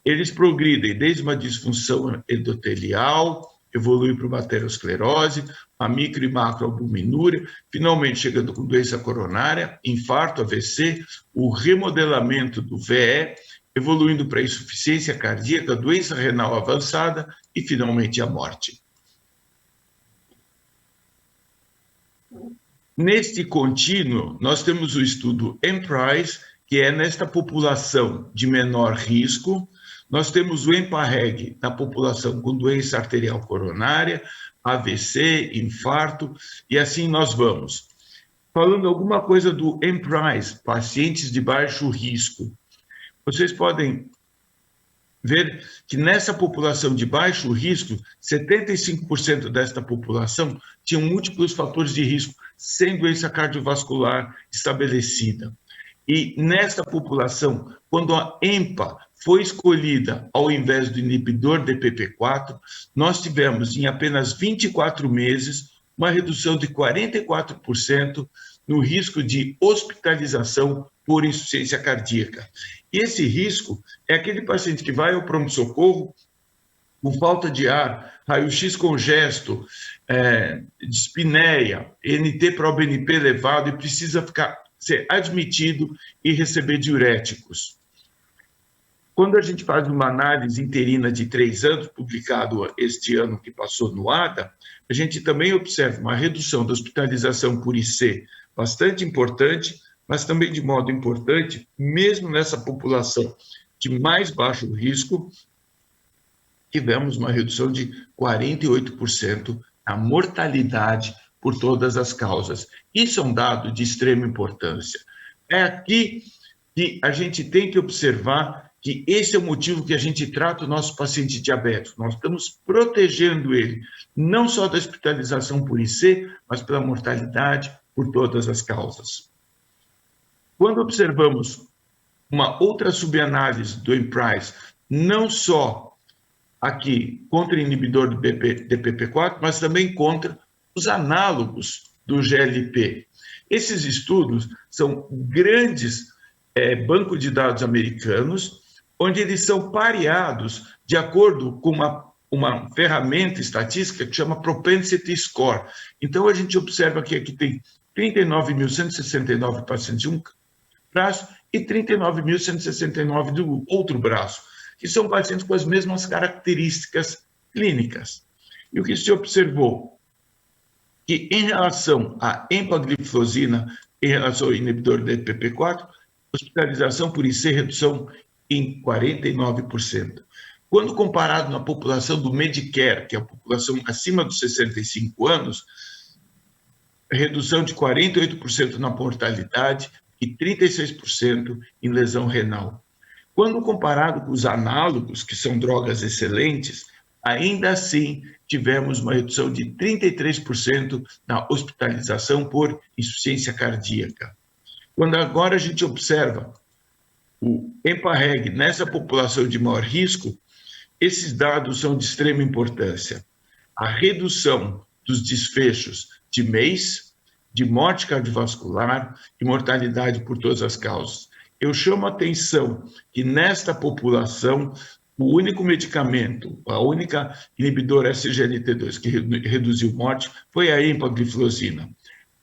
Eles progridem desde uma disfunção endotelial, evolui para uma aterosclerose, a micro e macroalbuminúria, finalmente chegando com doença coronária, infarto, AVC, o remodelamento do VE, evoluindo para insuficiência cardíaca, doença renal avançada e, finalmente, a morte. Neste contínuo, nós temos o estudo EMPRISE, que é nesta população de menor risco. Nós temos o EMPA-REG na população com doença arterial coronária, AVC, infarto, e assim nós vamos. Falando alguma coisa do EMPRISE, pacientes de baixo risco. Vocês podem ver que nessa população de baixo risco, 75% desta população tinham múltiplos fatores de risco sem doença cardiovascular estabelecida. E nesta população, quando a EMPA foi escolhida ao invés do inibidor DPP-4, nós tivemos em apenas 24 meses uma redução de 44% no risco de hospitalização por insuficiência cardíaca. E esse risco é aquele paciente que vai ao pronto-socorro com falta de ar, raio-x congesto, dispneia, NT-proBNP elevado e precisa ser admitido e receber diuréticos. Quando a gente faz uma análise interina de 3 anos, publicado este ano que passou no ADA, a gente também observa uma redução da hospitalização por IC bastante importante, mas também de modo importante, mesmo nessa população de mais baixo risco, tivemos uma redução de 48% na mortalidade por todas as causas. Isso é um dado de extrema importância. É aqui que a gente tem que observar que esse é o motivo que a gente trata o nosso paciente diabético. Nós estamos protegendo ele, não só da hospitalização por IC, mas pela mortalidade por todas as causas. Quando observamos uma outra subanálise do EMPRISE, não só aqui contra o inibidor do DPP-4, mas também contra os análogos do GLP. Esses estudos são grandes bancos de dados americanos, onde eles são pareados de acordo com uma ferramenta estatística que chama Propensity Score. Então, a gente observa que aqui tem 39.169 pacientes de um braço e 39.169 do outro braço, que são pacientes com as mesmas características clínicas. E o que se observou? Que em relação à empagliflozina, em relação ao inibidor do DPP-4, hospitalização por IC redução em 49%. Quando comparado na população do Medicare, que é a população acima dos 65 anos, redução de 48% na mortalidade e 36% em lesão renal. Quando comparado com os análogos, que são drogas excelentes, ainda assim tivemos uma redução de 33% na hospitalização por insuficiência cardíaca. Quando agora a gente observa o EMPA-REG nessa população de maior risco, esses dados são de extrema importância. A redução dos desfechos de MACE, de morte cardiovascular e mortalidade por todas as causas. Eu chamo a atenção que nesta população, o único medicamento, a única inibidora SGLT2 que reduziu morte foi a empagliflozina.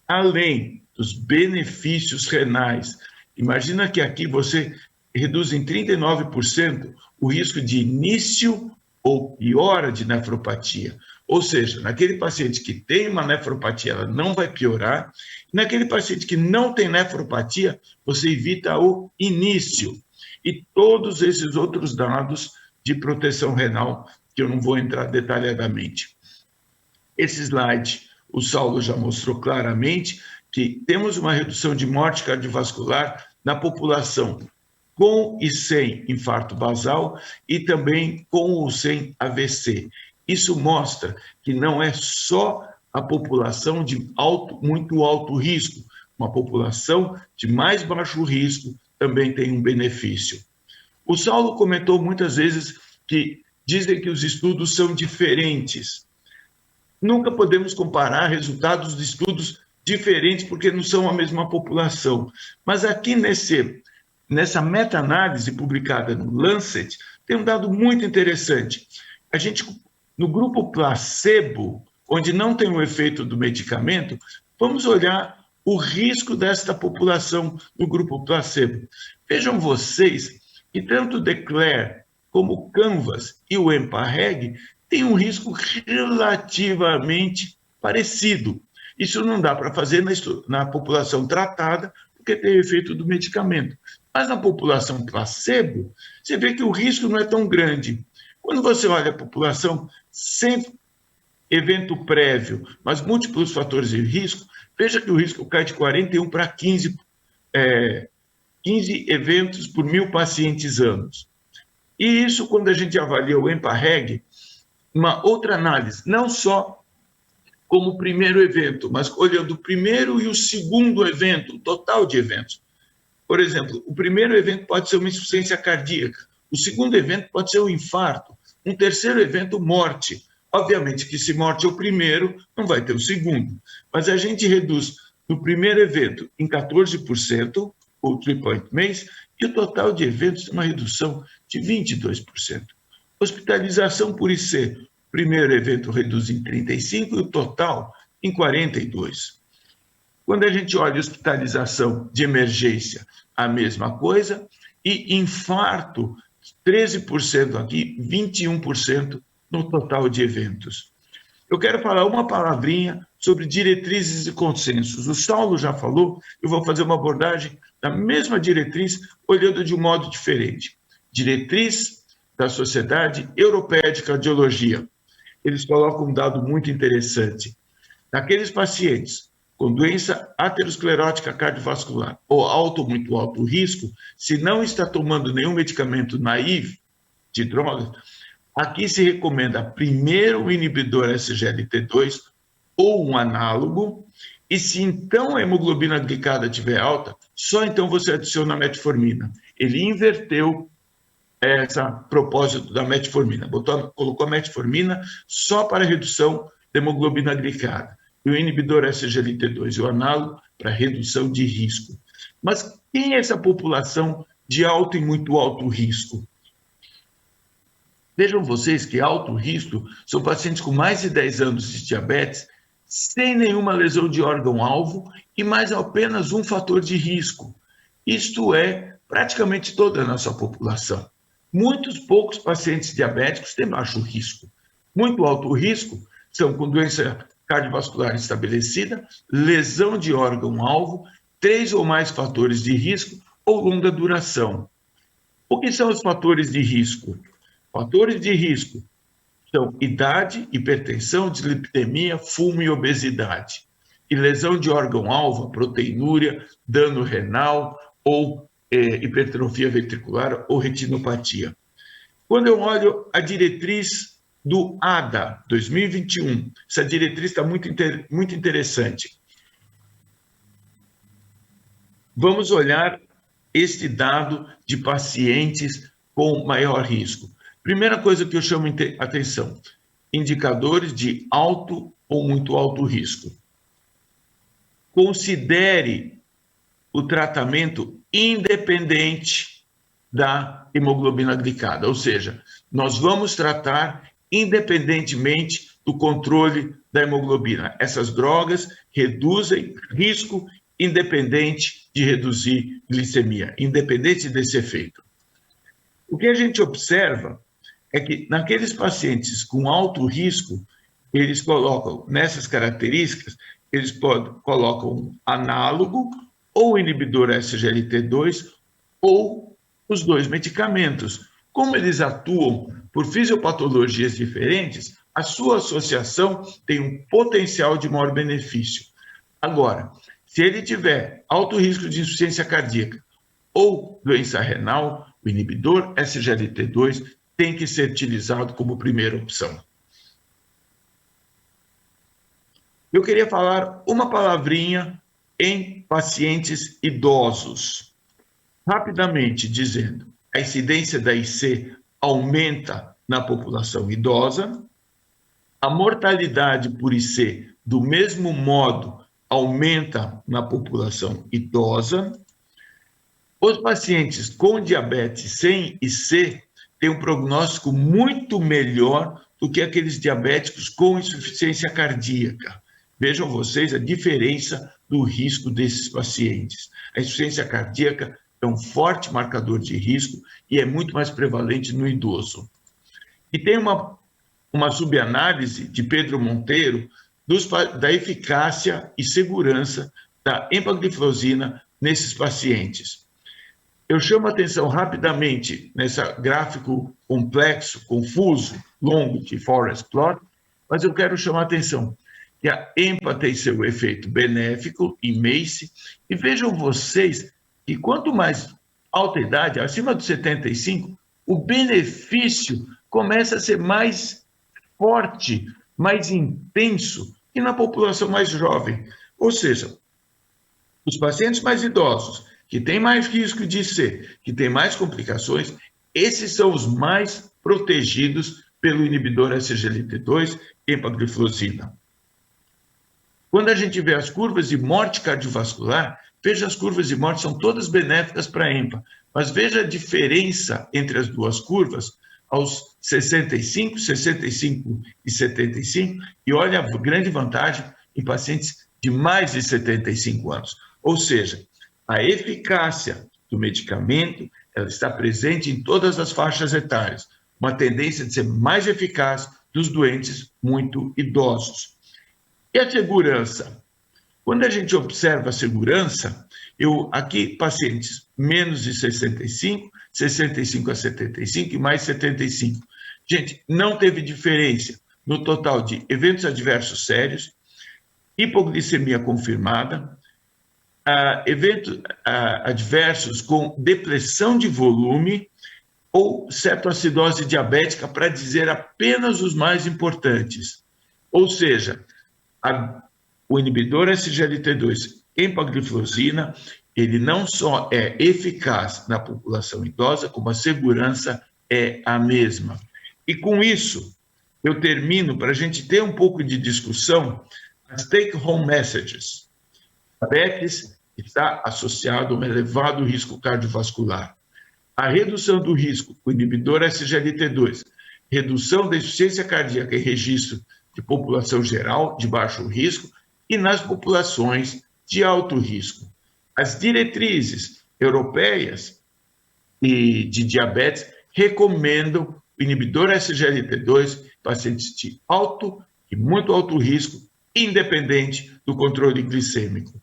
Além dos benefícios renais, imagina que aqui você reduz em 39% o risco de início ou piora de nefropatia. Ou seja, naquele paciente que tem uma nefropatia, ela não vai piorar. Naquele paciente que não tem nefropatia, você evita o início. E todos esses outros dados de proteção renal, que eu não vou entrar detalhadamente. Esse slide, o Saulo já mostrou claramente que temos uma redução de morte cardiovascular na população com e sem infarto basal e também com ou sem AVC. Isso mostra que não é só a população de muito alto risco, uma população de mais baixo risco também tem um benefício. O Saulo comentou muitas vezes que dizem que os estudos são diferentes. Nunca podemos comparar resultados de estudos diferentes porque não são a mesma população. Mas aqui nessa meta-análise publicada no Lancet, tem um dado muito interessante. A gente, no grupo placebo, onde não tem o efeito do medicamento, vamos olhar o risco desta população no grupo placebo. Vejam vocês que tanto o DECLARE como o CANVAS e o EMPA-REG têm um risco relativamente parecido. Isso não dá para fazer na população tratada, porque tem o efeito do medicamento. Mas na população placebo, você vê que o risco não é tão grande. Quando você olha a população sem evento prévio, mas múltiplos fatores de risco, veja que o risco cai de 41 para 15 eventos por 1.000 pacientes anos. E isso, quando a gente avalia o EMPA-REG, uma outra análise, não só como primeiro evento, mas olhando o primeiro e o segundo evento, o total de eventos. Por exemplo, o primeiro evento pode ser uma insuficiência cardíaca, o segundo evento pode ser um infarto, um terceiro evento, morte. Obviamente que se morte é o primeiro, não vai ter o segundo, mas a gente reduz no primeiro evento em 14%, o 3-point MACE, e o total de eventos tem uma redução de 22%. Hospitalização por IC, o primeiro evento reduz em 35% e o total em 42%. Quando a gente olha hospitalização de emergência, a mesma coisa, e infarto, 13% aqui, 21% no total de eventos. Eu quero falar uma palavrinha sobre diretrizes e consensos. O Saulo já falou, eu vou fazer uma abordagem da mesma diretriz, olhando de um modo diferente. Diretriz da Sociedade Europeia de Cardiologia. Eles colocam um dado muito interessante. Naqueles pacientes com doença aterosclerótica cardiovascular ou alto ou muito alto risco, se não está tomando nenhum medicamento naive de drogas, aqui se recomenda primeiro o inibidor SGLT2 ou um análogo, e se então a hemoglobina glicada estiver alta, só então você adiciona a metformina. Ele inverteu esse propósito da metformina, colocou a metformina só para redução da hemoglobina glicada, e o inibidor SGLT2 e o análogo para redução de risco. Mas quem é essa população de alto e muito alto risco? Vejam vocês que alto risco são pacientes com mais de 10 anos de diabetes, sem nenhuma lesão de órgão-alvo e mais apenas um fator de risco. Isto é, praticamente toda a nossa população. Muitos poucos pacientes diabéticos têm baixo risco. Muito alto risco são com doença cardiovascular estabelecida, lesão de órgão-alvo, 3 ou mais fatores de risco ou longa duração. O que são os fatores de risco? Fatores de risco são idade, hipertensão, dislipidemia, fumo e obesidade. E lesão de órgão-alvo, proteinúria, dano renal ou hipertrofia ventricular ou retinopatia. Quando eu olho a diretriz do ADA 2021, essa diretriz está muito interessante. Vamos olhar este dado de pacientes com maior risco. Primeira coisa que eu chamo atenção, indicadores de alto ou muito alto risco. Considere o tratamento independente da hemoglobina glicada, ou seja, nós vamos tratar independentemente do controle da hemoglobina. Essas drogas reduzem risco independente de reduzir glicemia, independente desse efeito. O que a gente observa é que naqueles pacientes com alto risco, eles colocam nessas características, eles colocam análogo ou inibidor SGLT2 ou os dois medicamentos. Como eles atuam por fisiopatologias diferentes, a sua associação tem um potencial de maior benefício. Agora, se ele tiver alto risco de insuficiência cardíaca ou doença renal, o inibidor SGLT2 tem que ser utilizado como primeira opção. Eu queria falar uma palavrinha em pacientes idosos. Rapidamente dizendo, a incidência da IC aumenta na população idosa, a mortalidade por IC, do mesmo modo, aumenta na população idosa. Os pacientes com diabetes sem IC têm um prognóstico muito melhor do que aqueles diabéticos com insuficiência cardíaca. Vejam vocês a diferença do risco desses pacientes. A insuficiência cardíaca é um forte marcador de risco e é muito mais prevalente no idoso. E tem uma subanálise de Pedro Monteiro da eficácia e segurança da empagliflozina nesses pacientes. Eu chamo a atenção rapidamente nesse gráfico complexo, confuso, longo de Forest Plot, mas eu quero chamar a atenção que a EMPA tem seu efeito benéfico em MACE, e vejam vocês que quanto mais alta a idade, acima dos 75, o benefício começa a ser mais forte, mais intenso que na população mais jovem. Ou seja, os pacientes mais idosos, que têm mais risco de IC, que têm mais complicações, esses são os mais protegidos pelo inibidor SGLT2, empagliflozina. Quando a gente vê as curvas de morte cardiovascular, veja, as curvas de morte são todas benéficas para a EMPA, mas veja a diferença entre as duas curvas aos 65, 65 e 75, e olha a grande vantagem em pacientes de mais de 75 anos. Ou seja, a eficácia do medicamento, ela está presente em todas as faixas etárias, uma tendência de ser mais eficaz dos doentes muito idosos. E a segurança? Quando a gente observa a segurança, aqui pacientes menos de 65, 65 a 75 e mais 75. Gente, não teve diferença no total de eventos adversos sérios, hipoglicemia confirmada, eventos adversos com depressão de volume ou cetoacidose diabética, para dizer apenas os mais importantes. Ou seja, o inibidor SGLT2 empagliflozina, ele não só é eficaz na população idosa, como a segurança é a mesma. E com isso, eu termino, para a gente ter um pouco de discussão, as take-home messages. Diabetes está associado a um elevado risco cardiovascular. A redução do risco com o inibidor SGLT2, redução da insuficiência cardíaca e registro de população geral de baixo risco e nas populações de alto risco. As diretrizes europeias e de diabetes recomendam o inibidor SGLT2 em pacientes de alto e muito alto risco, independente do controle glicêmico.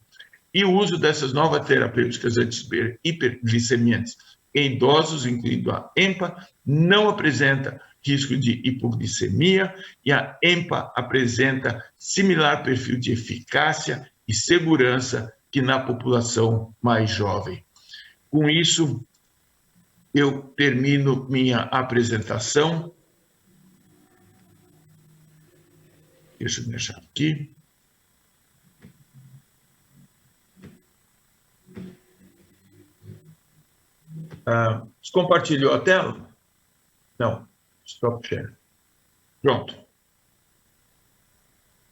E o uso dessas novas terapêuticas anti-hiperglicemiantes em idosos, incluindo a EMPA, não apresenta risco de hipoglicemia, e a EMPA apresenta similar perfil de eficácia e segurança que na população mais jovem. Com isso, eu termino minha apresentação. Deixa eu deixar aqui. Você compartilhou a tela? Não. Stop share. Pronto.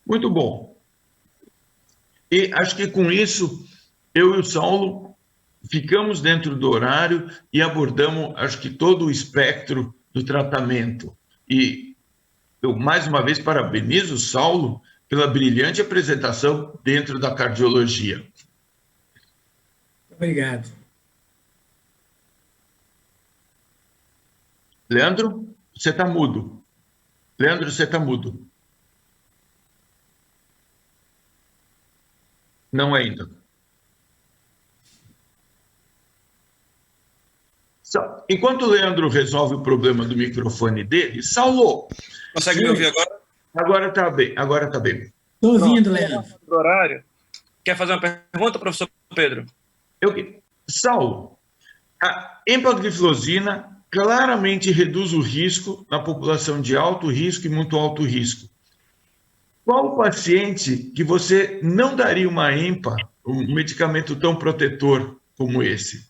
Muito bom. E acho que com isso, eu e o Saulo ficamos dentro do horário e abordamos, acho que, todo o espectro do tratamento. E eu, mais uma vez, parabenizo o Saulo pela brilhante apresentação dentro da cardiologia. Obrigado. Leandro, você está mudo. Leandro, você está mudo. Não ainda. Enquanto o Leandro resolve o problema do microfone dele, Saulo. Consegue me ouvir agora? Agora está bem, agora está bem. Estou ouvindo, Leandro. Horário. Quer fazer uma pergunta, professor Pedro? Saulo, a empagliflozina claramente reduz o risco na população de alto risco e muito alto risco. Qual o paciente que você não daria uma EMPA, um medicamento tão protetor como esse?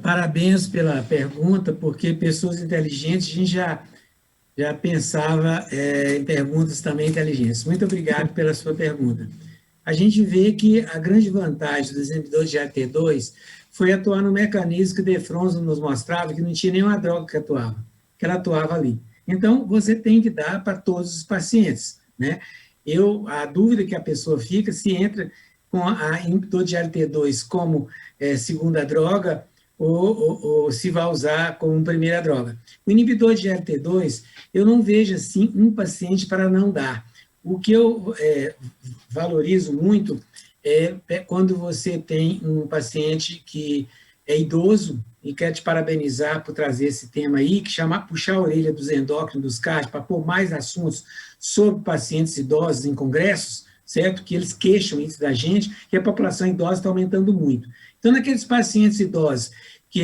Parabéns pela pergunta, porque pessoas inteligentes, a gente já pensava em perguntas também inteligentes. Muito obrigado pela sua pergunta. A gente vê que a grande vantagem dos inibidores de AT2 foi atuar no mecanismo que o Defronzo nos mostrava, que não tinha nenhuma droga que ela atuava ali. Então, você tem que dar para todos os pacientes, né? A dúvida que a pessoa fica se entra com a inibidor de AT2 como segunda droga ou se vai usar como primeira droga. O inibidor de AT2, eu não vejo, assim, um paciente para não dar. O que eu valorizo muito é quando você tem um paciente que é idoso e quer te parabenizar por trazer esse tema aí, que chama puxar a orelha dos endócrinos, dos cardios, para pôr mais assuntos sobre pacientes idosos em congressos, certo? Que eles queixam isso da gente, que a população idosa está aumentando muito. Então, naqueles pacientes idosos que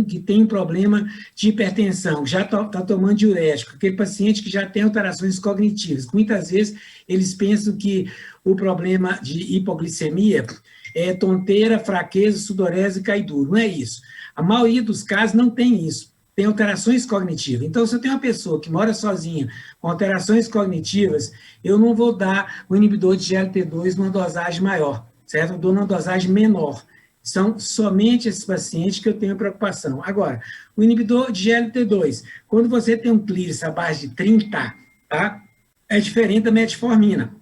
que tem um problema de hipertensão, já está tomando diurético, aquele paciente que já tem alterações cognitivas, muitas vezes eles pensam que o problema de hipoglicemia é tonteira, fraqueza, sudorese e cai duro. Não é isso. A maioria dos casos não tem isso. Tem alterações cognitivas. Então, se eu tenho uma pessoa que mora sozinha com alterações cognitivas, eu não vou dar o inibidor de GLT2 numa dosagem maior, certo? Eu dou numa dosagem menor. São somente esses pacientes que eu tenho preocupação. Agora, o inibidor de GLT2, quando você tem um clearance abaixo de 30, tá? É diferente da metformina.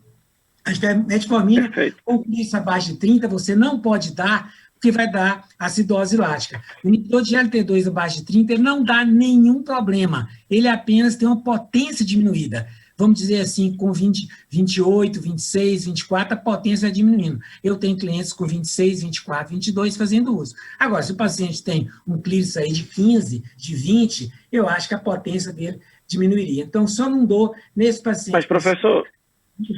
A metformina, com clearance abaixo de 30, você não pode dar, porque vai dar acidose lática. O inibidor de GLT2 abaixo de 30, ele não dá nenhum problema. Ele apenas tem uma potência diminuída. Vamos dizer assim, com 20, 28, 26, 24, a potência é diminuindo. Eu tenho clientes com 26, 24, 22 fazendo uso. Agora, se o paciente tem um clearance aí de 15, de 20, eu acho que a potência dele diminuiria. Então, só não dou nesse paciente. Mas, professor,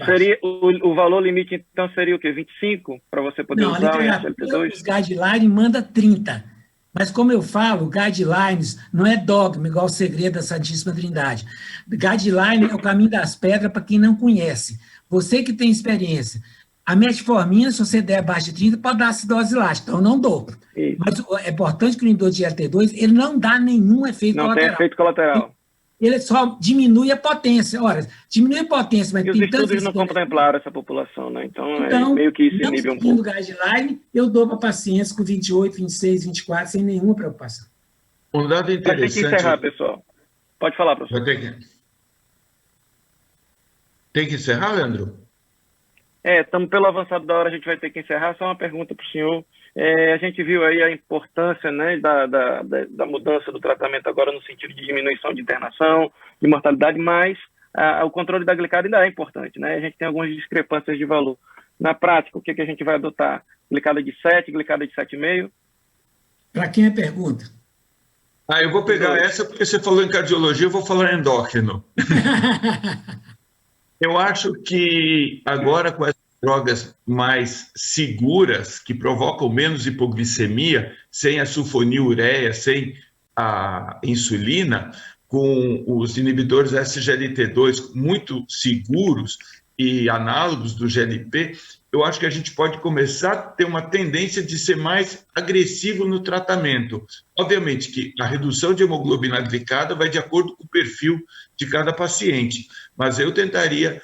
seria, o valor limite, então, seria o quê? 25 para você poder usar o SLT2? Os guidelines manda 30. Mas, como eu falo, guidelines não é dogma, igual o segredo da Santíssima Trindade. Guideline é o caminho das pedras para quem não conhece. Você que tem experiência. A metformina, se você der abaixo de 30, pode dar acidose lática, então eu não dou. Isso. Mas é importante que o inibidor de GLT2, ele não dá nenhum efeito colateral. Não tem efeito colateral. Ele só diminui a potência. Ora, diminui a potência, mas e os estudos não contemplaram essa população, né? Então meio que isso inibe um pouco. No guideline, eu dou para pacientes com 28, 26, 24, sem nenhuma preocupação. Um dado interessante... Mas tem que encerrar, pessoal. Pode falar, professor. Tem que encerrar, Leandro? Estamos pelo avançado da hora, a gente vai ter que encerrar. Só uma pergunta para o senhor. A gente viu aí a importância, né, da mudança do tratamento agora no sentido de diminuição de internação, de mortalidade, mas o controle da glicada ainda é importante, né? A gente tem algumas discrepâncias de valor. Na prática, o que a gente vai adotar? Glicada de 7, glicada de 7,5? Para quem é pergunta? Eu vou pegar essa porque você falou em cardiologia, eu vou falar em endócrino. Eu acho que agora com essas drogas mais seguras, que provocam menos hipoglicemia, sem a sulfonilureia, sem a insulina, com os inibidores SGLT2 muito seguros e análogos do GLP, eu acho que a gente pode começar a ter uma tendência de ser mais agressivo no tratamento. Obviamente que a redução de hemoglobina glicada vai de acordo com o perfil de cada paciente, mas eu tentaria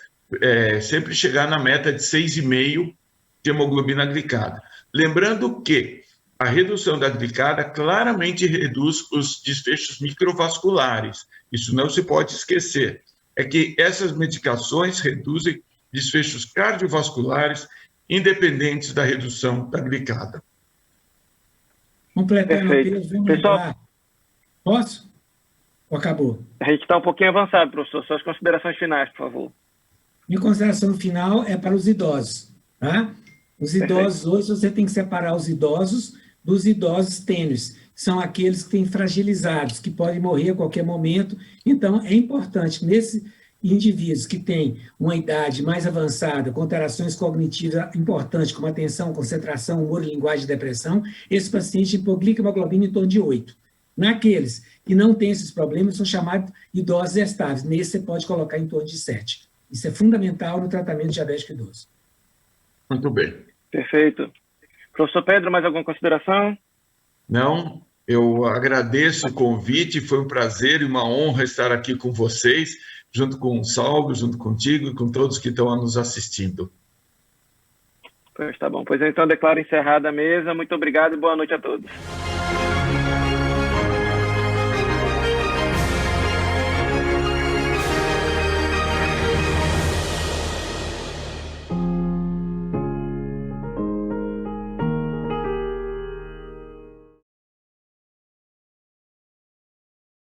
sempre chegar na meta de 6,5 de hemoglobina glicada. Lembrando que a redução da glicada claramente reduz os desfechos microvasculares. Isso não se pode esquecer. É que essas medicações reduzem desfechos cardiovasculares independentes da redução da glicada. Completando apenas, pessoal, posso? Ou acabou? A gente está um pouquinho avançado, professor. Suas considerações finais, por favor. Minha consideração final é para os idosos. Tá? Os idosos, hoje, você tem que separar os idosos dos idosos tênues, que são aqueles que têm fragilizados, que podem morrer a qualquer momento. Então, é importante, nesses indivíduos que têm uma idade mais avançada, com alterações cognitivas importantes, como atenção, concentração, humor, linguagem e depressão, esse paciente hipoglica hemoglobina em torno de 8. Naqueles que não têm esses problemas, são chamados idosos estáveis. Nesse, você pode colocar em torno de 7. Isso é fundamental no tratamento de diabético idoso. Muito bem. Perfeito. Professor Pedro, mais alguma consideração? Não, eu agradeço o convite, foi um prazer e uma honra estar aqui com vocês, junto com o Saulo, junto contigo e com todos que estão nos assistindo. Pois tá bom. Pois então, declaro encerrada a mesa. Muito obrigado e boa noite a todos.